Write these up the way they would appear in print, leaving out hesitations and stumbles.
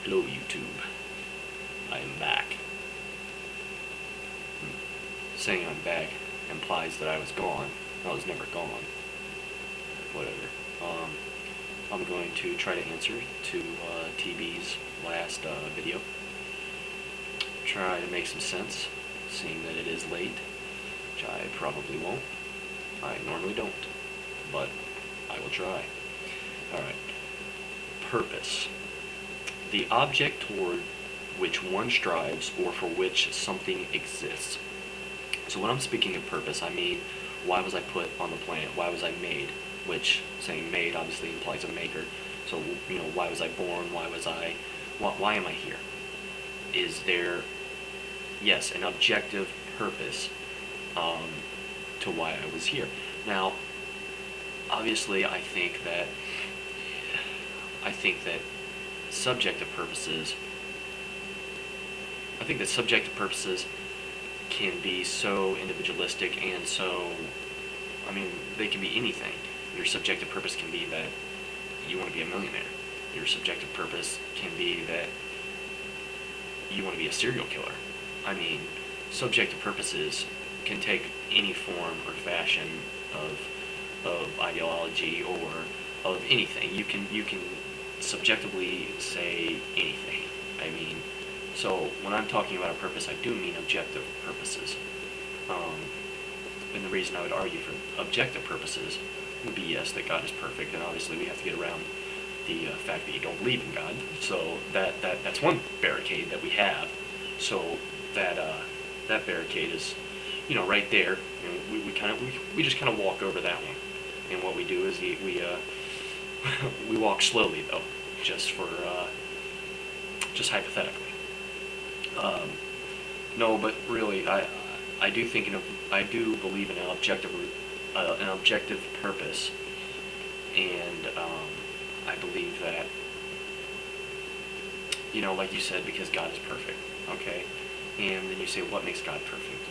Hello YouTube, I am back. Saying I'm back implies that I was gone. I was never gone. Whatever. I'm going to try to answer to TB's last video. Try to make some sense, seeing that it is late, which I probably won't. I normally don't, but I will try. Alright. Purpose. The object toward which one strives or for which something exists. So when I'm speaking of purpose, I mean, why was I put on the planet? Why was I made? Which, saying made obviously implies a maker. So, you know, why was I born? Why am I here? Is there, yes, an objective purpose to why I was here? Now, obviously, I think that subjective purposes can be so individualistic and so, I mean, they can be anything. Your subjective purpose can be that you want to be a millionaire. Your subjective purpose can be that you want to be a serial killer. I mean, subjective purposes can take any form or fashion of ideology or of anything. You can subjectively say anything. I mean, so when I'm talking about a purpose, I do mean objective purposes. And the reason I would argue for objective purposes would be, yes, that God is perfect, and obviously we have to get around the fact that you don't believe in God. So that's one barricade that we have. So that barricade is, you know, right there. And we just kind of walk over that one. And what we do is we walk slowly, though, just hypothetically. No, but really, I do believe in an objective purpose, and I believe that, you know, like you said, because God is perfect, okay? And then you say, what makes God perfect?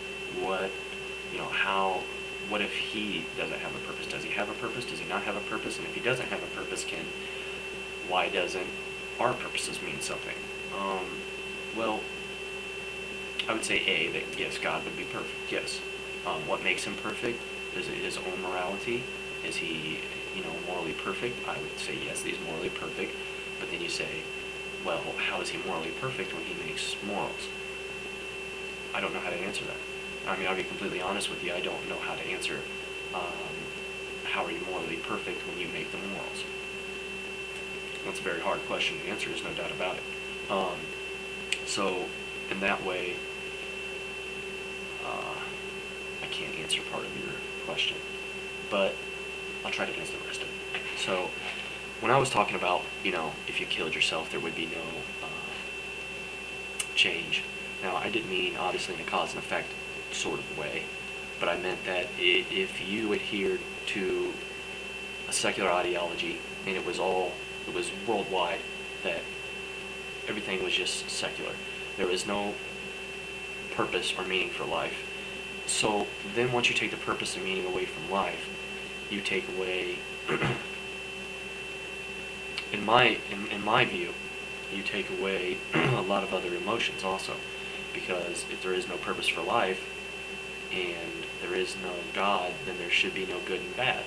What if he doesn't have a purpose? Does he have a purpose? Does he not have a purpose? And if he doesn't have a purpose, why doesn't our purposes mean something? Well, I would say that yes, God would be perfect, yes. What makes him perfect? Is it his own morality? Is he, morally perfect? I would say yes, he's morally perfect. But then you say, well, how is he morally perfect when he makes morals? I don't know how to answer that. I mean, I'll be completely honest with you, I don't know how to answer how are you morally perfect when you make the morals. That's a very hard question to answer, there's no doubt about it. So, in that way, I can't answer part of your question, but I'll try to answer the rest of it. So, when I was talking about, if you killed yourself, there would be no change. Now, I didn't mean, obviously, in a cause and effect sort of way, but I meant that if you adhered to a secular ideology, and it was worldwide, that everything was just secular. There was no purpose or meaning for life. So then once you take the purpose and meaning away from life, you take away, in my view, you take away a lot of other emotions also. Because if there is no purpose for life, and there is no God, then there should be no good and bad.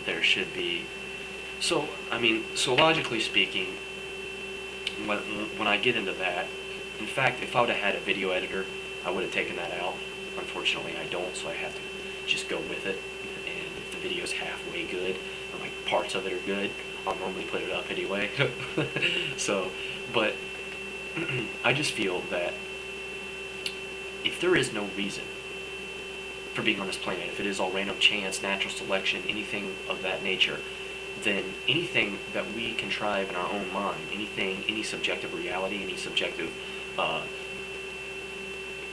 There should be... So logically speaking, when I get into that, in fact, if I would have had a video editor, I would have taken that out. Unfortunately, I don't, so I have to just go with it. And if the video's halfway good, or like parts of it are good, I'll normally put it up anyway. So, but I just feel that if there is no reason for being on this planet, if it is all random chance, natural selection, anything of that nature, then anything that we contrive in our own mind, any subjective reality, any subjective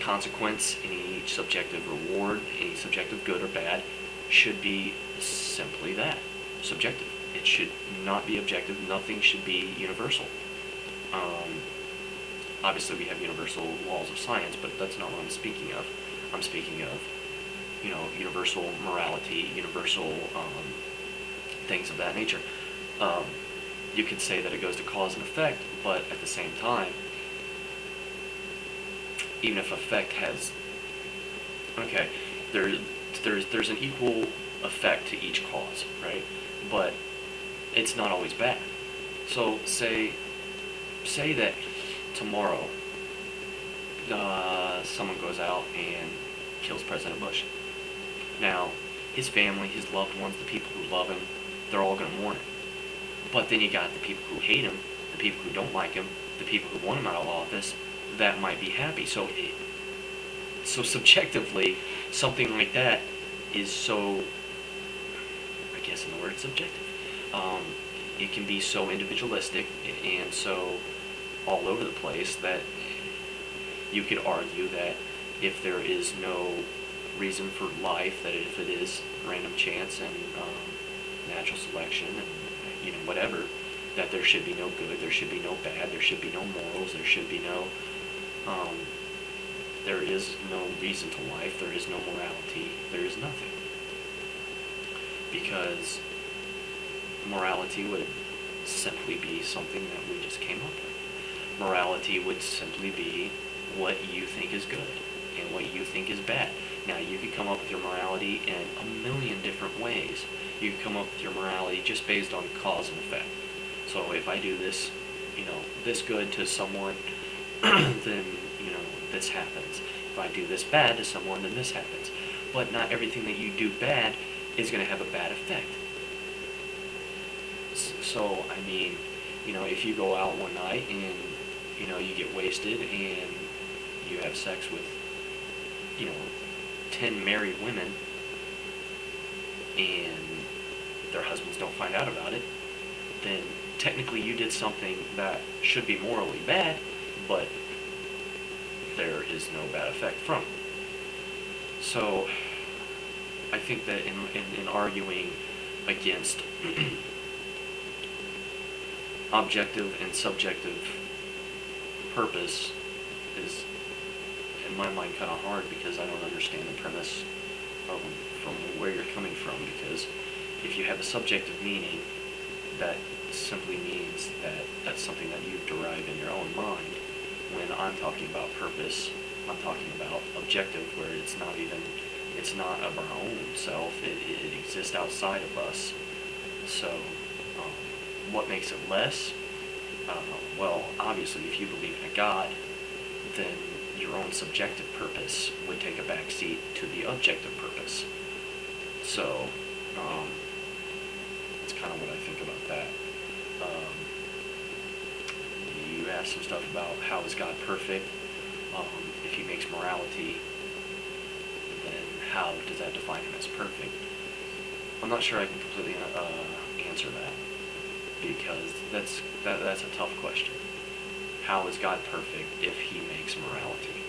consequence, any subjective reward, any subjective good or bad, should be simply that, subjective. It should not be objective. Nothing should be universal. Obviously, we have universal laws of science, but that's not what I'm speaking of. I'm speaking of, universal morality, universal things of that nature. you could say that it goes to cause and effect, but at the same time, even if effect has, okay, there's an equal effect to each cause, right? But it's not always bad. So say that tomorrow someone goes out and kills President Bush. Now, his family, his loved ones, the people who love him, they're all going to mourn him. But then you got the people who hate him, the people who don't like him, the people who want him out of office, that might be happy. So subjectively, something like that is so, I guess in the word subjective, it can be so individualistic and so all over the place that you could argue that if there is no reason for life, that if it is random chance and natural selection and whatever, that there should be no good, there should be no bad, there should be no morals, there should be no there is no reason to life, there is no morality, there is nothing. Because morality would simply be something that we just came up with. Morality would simply be what you think is good and what you think is bad. Now, you could come up with your morality in a million different ways. You could come up with your morality just based on cause and effect. So if I do this, this good to someone, then, this happens. If I do this bad to someone, then this happens. But not everything that you do bad is going to have a bad effect. So, I mean, if you go out one night and, you get wasted and you have sex with, 10 married women and their husbands don't find out about it, then technically you did something that should be morally bad, but there is no bad effect from it. So I think that in arguing against objective and subjective purpose is, in my mind, kind of hard, because I don't understand the premise from where you're coming from. Because if you have a subjective meaning, that simply means that that's something that you derive in your own mind. When I'm talking about purpose, I'm talking about objective, where it's not of our own self, it exists outside of us. So what makes it less? Well, obviously, if you believe in a God, then your own subjective purpose would take a backseat to the objective purpose. So that's kind of what I think about that. You asked some stuff about how is God perfect. If he makes morality, then how does that define him as perfect? I'm not sure I can completely answer that, because that's a tough question. How is God perfect if he makes morality?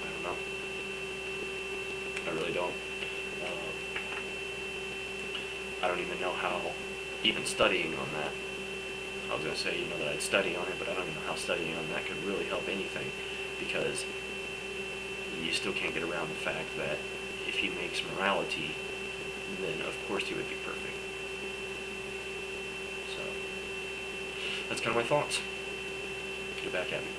I don't know. I really don't. I don't even know how, even studying on that, I was going to say, that I'd study on it, but I don't even know how studying on that could really help anything, because you still can't get around the fact that if he makes morality, then of course he would be perfect. So that's kind of my thoughts. Get back at me.